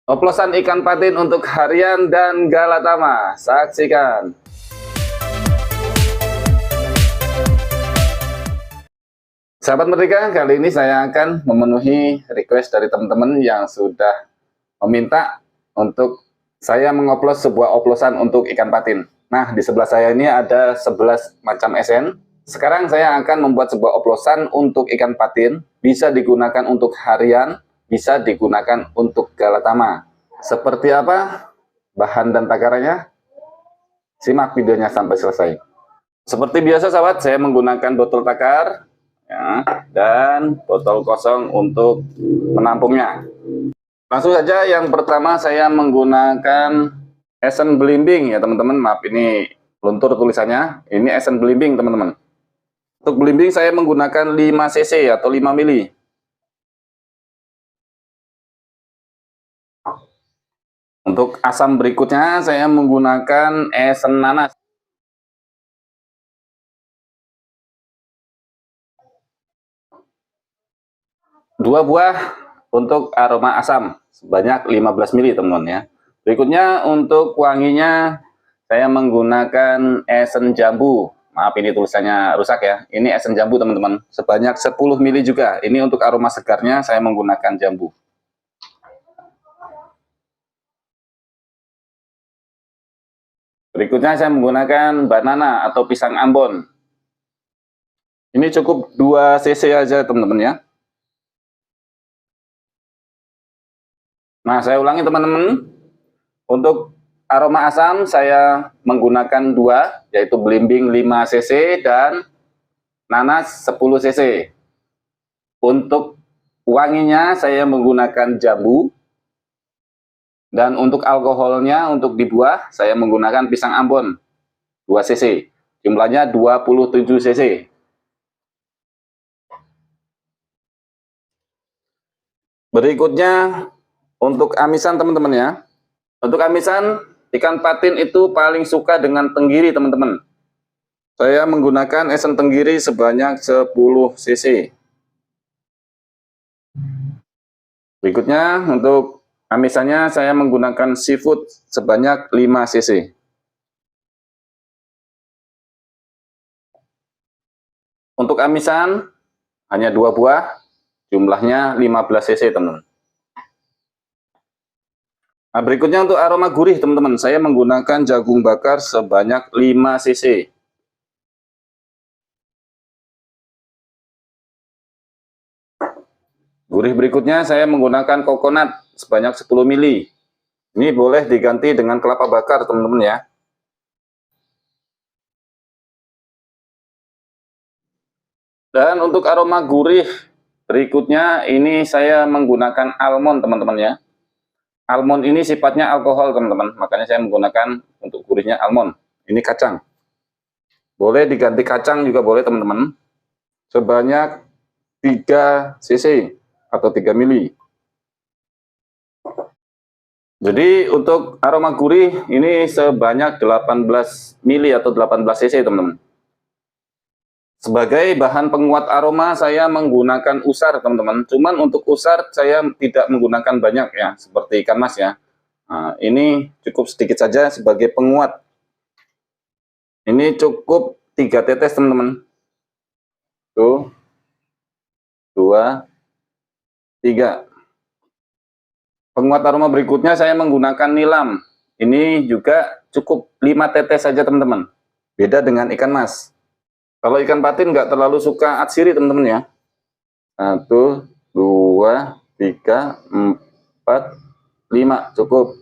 Oplosan ikan patin untuk harian dan galatama. Saksikan. Sahabat Merdeka, kali ini saya akan memenuhi request dari teman-teman yang sudah meminta untuk saya mengoplos sebuah oplosan untuk ikan patin. Nah, di sebelah saya ini ada 11 macam esen. Sekarang saya akan membuat sebuah oplosan untuk ikan patin, bisa digunakan untuk harian, bisa digunakan untuk galatama. Seperti apa bahan dan takarannya? Simak videonya sampai selesai. Seperti biasa sahabat, saya menggunakan botol takar ya, dan botol kosong untuk menampungnya. Langsung saja, yang pertama saya menggunakan esen belimbing ya teman-teman. Maaf, ini luntur tulisannya. Ini esen belimbing teman-teman. Untuk belimbing saya menggunakan 5 cc atau 5 mili. Untuk asam berikutnya saya menggunakan esen nanas. Dua buah untuk aroma asam sebanyak 15 mili teman-teman ya. Berikutnya untuk wanginya saya menggunakan esen jambu. Maaf, ini tulisannya rusak ya. Ini esen jambu teman-teman, sebanyak 10 mili juga. Ini untuk aroma segarnya saya menggunakan jambu. Berikutnya saya menggunakan banana atau pisang Ambon. Ini cukup 2 cc aja teman-teman ya. Nah, saya ulangi teman-teman. Untuk aroma asam saya menggunakan 2, yaitu belimbing 5 cc dan nanas 10 cc. Untuk wanginya saya menggunakan jambu. Dan untuk alkoholnya, untuk di buah saya menggunakan pisang Ambon 2 cc. Jumlahnya 27 cc. Berikutnya untuk amisan teman-teman ya. Untuk amisan, ikan patin itu paling suka dengan tenggiri teman-teman. Saya menggunakan esen tenggiri sebanyak 10 cc. Berikutnya untuk amisannya saya menggunakan seafood sebanyak 5 cc. Untuk amisan hanya 2 buah, jumlahnya 15 cc teman-teman. Nah, berikutnya untuk aroma gurih teman-teman, saya menggunakan jagung bakar sebanyak 5 cc. Gurih berikutnya saya menggunakan kokonat sebanyak 10 mili. Ini boleh diganti dengan kelapa bakar teman-teman ya. Dan untuk aroma gurih berikutnya ini saya menggunakan almond teman-teman ya. Almond ini sifatnya alkohol teman-teman, makanya saya menggunakan untuk gurihnya almond. Ini kacang. Boleh diganti kacang juga boleh teman-teman. Sebanyak 3 cc atau 3 mili. Jadi untuk aroma gurih ini sebanyak 18 mili atau 18 cc teman-teman. Sebagai bahan penguat aroma saya menggunakan usar teman-teman. Cuman untuk usar saya tidak menggunakan banyak ya, seperti ikan mas ya. Nah, ini cukup sedikit saja sebagai penguat. Ini cukup 3 tetes teman-teman. Tuh, 2, 3. Penguat aroma berikutnya saya menggunakan nilam. Ini juga cukup 5 tetes saja teman-teman. Beda dengan ikan mas. Kalau ikan patin nggak terlalu suka atsiri teman-teman ya. 1, 2, 3, 4, 5 cukup.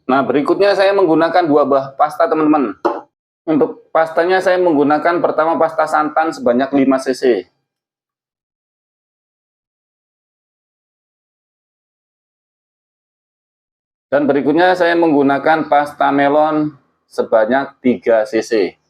Nah, berikutnya saya menggunakan 2 buah pasta teman-teman. Untuk pastanya saya menggunakan pertama pasta santan sebanyak 5 cc. Dan berikutnya saya menggunakan pasta melon sebanyak 3 cc.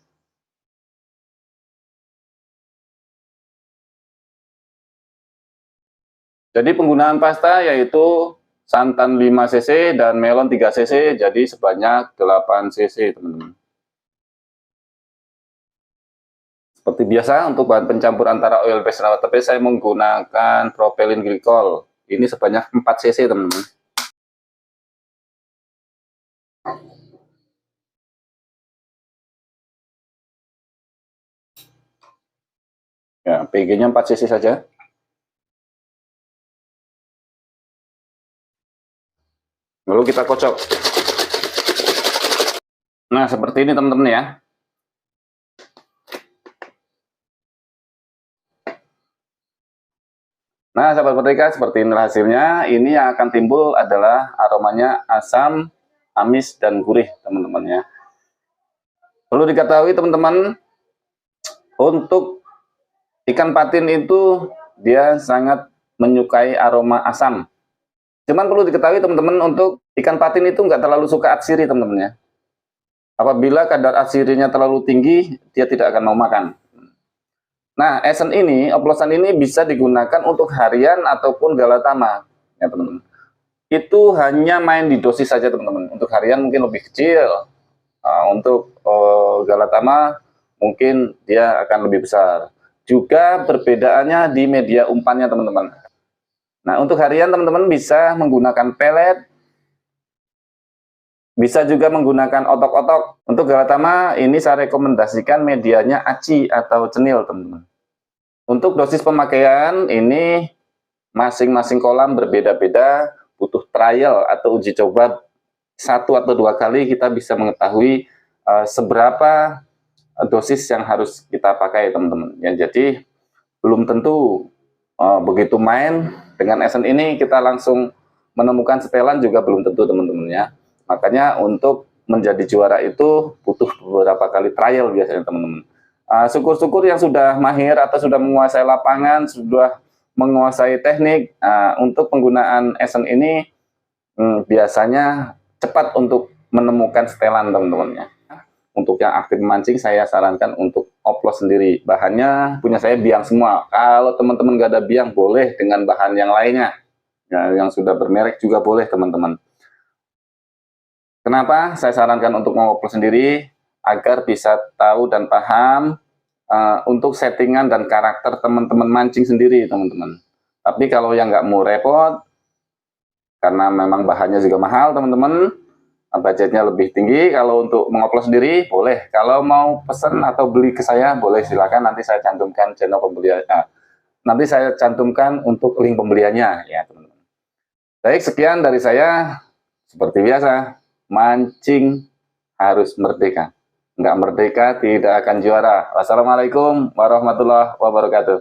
Jadi penggunaan pasta yaitu santan 5 cc dan melon 3 cc, jadi sebanyak 8 cc teman-teman. Seperti biasa untuk bahan pencampur antara oil base dan water base saya menggunakan propylene glycol. Ini sebanyak 4 cc teman-teman. Ya, PG-nya 4 cc saja. Lalu kita kocok. Nah, seperti ini teman-teman ya. Nah, sahabat merdeka, seperti ini hasilnya. Ini yang akan timbul adalah aromanya asam, amis, dan gurih, teman-teman ya. Perlu diketahui teman-teman, untuk ikan patin itu dia sangat menyukai aroma asam. Cuman perlu diketahui teman-teman, untuk ikan patin itu nggak terlalu suka atsiri teman-teman ya. Apabila kadar atsirinya terlalu tinggi, dia tidak akan mau makan. Nah, esen ini, oplosan ini bisa digunakan untuk harian ataupun galatama, ya teman-teman. Itu hanya main di dosis saja teman-teman. Untuk harian mungkin lebih kecil, untuk galatama mungkin dia akan lebih besar. Juga perbedaannya di media umpannya teman-teman. Nah, untuk harian teman-teman bisa menggunakan pelet, bisa juga menggunakan otok-otok. Untuk galatama ini saya rekomendasikan medianya aci atau cenil teman-teman. Untuk dosis pemakaian ini masing-masing kolam berbeda-beda, butuh trial atau uji coba 1 atau 2 kali kita bisa mengetahui seberapa dosis yang harus kita pakai teman-teman. Ya, jadi belum tentu begitu main dengan esen ini kita langsung menemukan setelan, juga belum tentu teman-teman ya. Makanya untuk menjadi juara itu butuh beberapa kali trial biasanya teman-teman. Syukur-syukur yang sudah mahir atau sudah menguasai lapangan, sudah menguasai teknik, untuk penggunaan esen ini biasanya cepat untuk menemukan setelan teman-teman ya. Untuk yang aktif memancing saya sarankan untuk oplos sendiri. Bahannya punya saya biang semua. Kalau teman-teman gak ada biang, boleh dengan bahan yang lainnya. Ya, yang sudah bermerek juga boleh teman-teman. Kenapa saya sarankan untuk mengoplos sendiri? Agar bisa tahu dan paham untuk settingan dan karakter teman-teman mancing sendiri teman-teman. Tapi kalau yang nggak mau repot, karena memang bahannya juga mahal teman-teman, budgetnya lebih tinggi, kalau untuk mengoplos sendiri boleh. Kalau mau pesan atau beli ke saya boleh, silakan, nanti saya cantumkan channel pembelian. Nanti saya cantumkan untuk link pembeliannya ya teman-teman. Baik, sekian dari saya. Seperti biasa, mancing harus merdeka. Nggak merdeka tidak akan juara. Wassalamualaikum warahmatullahi wabarakatuh.